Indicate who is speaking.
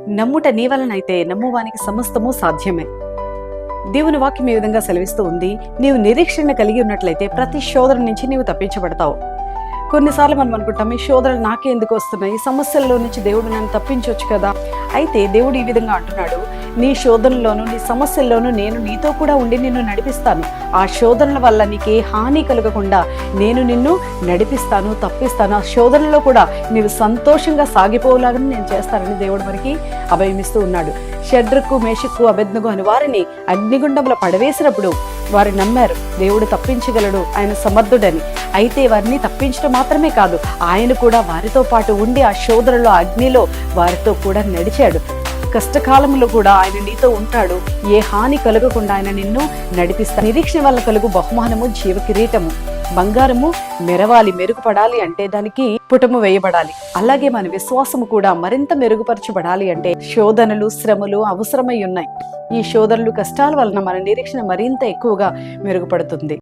Speaker 1: నమ్ముట నీ వలనైతే నమ్మువానికి సమస్తము సాధ్యమే. దేవుని వాక్యం ఈ విధంగా సెలవిస్తూ ఉంది, నీవు నిరీక్షణ కలిగి ఉన్నట్లయితే ప్రతి శోధన నుంచి నీవు తప్పించబడతావు. కొన్నిసార్లు మనం అనుకుంటాం, ఈ శోధనలు నాకే ఎందుకు వస్తున్నాయి, ఈ సమస్యల్లో నుంచి దేవుడు నన్ను తప్పించవచ్చు కదా. అయితే దేవుడు ఈ విధంగా అంటున్నాడు, నీ శోధనలోను నీ సమస్యల్లోనూ నేను నీతో కూడా ఉండి నిన్ను నడిపిస్తాను. ఆ శోధనల వల్ల నీకే హాని కలగకుండా నేను నిన్ను నడిపిస్తాను, తప్పిస్తాను. ఆ శోధనలో కూడా నీవు సంతోషంగా సాగిపోలాగా నేను చేస్తానని దేవుడు మనకి అభయమిస్తూ ఉన్నాడు. షడ్రకు, మేషక్కు, అబేద్నెగో అని వారిని అగ్నిగుండంలో పడవేసినప్పుడు వారు నమ్మారు, దేవుడు తప్పించగలడు, ఆయన సమర్థుడని. అయితే వారిని తప్పించడం మాత్రమే కాదు, ఆయన కూడా వారితో పాటు ఉండి ఆ శోధనలో, అగ్నిలో వారితో కూడా నడిచాడు. కష్టకాలంలో కూడా ఆయన నీతో ఉంటాడు. ఏ హాని కలగకుండా ఆయన నిన్ను నడిపిస్తాడు. నిరీక్షణ వల్ల కలుగు బహుమానము జీవ కిరీటము. బంగారము మెరవాలి, మెరుగుపడాలి అంటే దానికి పుటము వేయబడాలి. అలాగే మన విశ్వాసము కూడా మరింత మెరుగుపరచబడాలి అంటే శోధనలు, శ్రమలు అవసరమై ఉన్నాయి. ఈ శోధనలు, కష్టాల వలన మన నిరీక్షణ మరింత ఎక్కువగా మెరుగుపడుతుంది.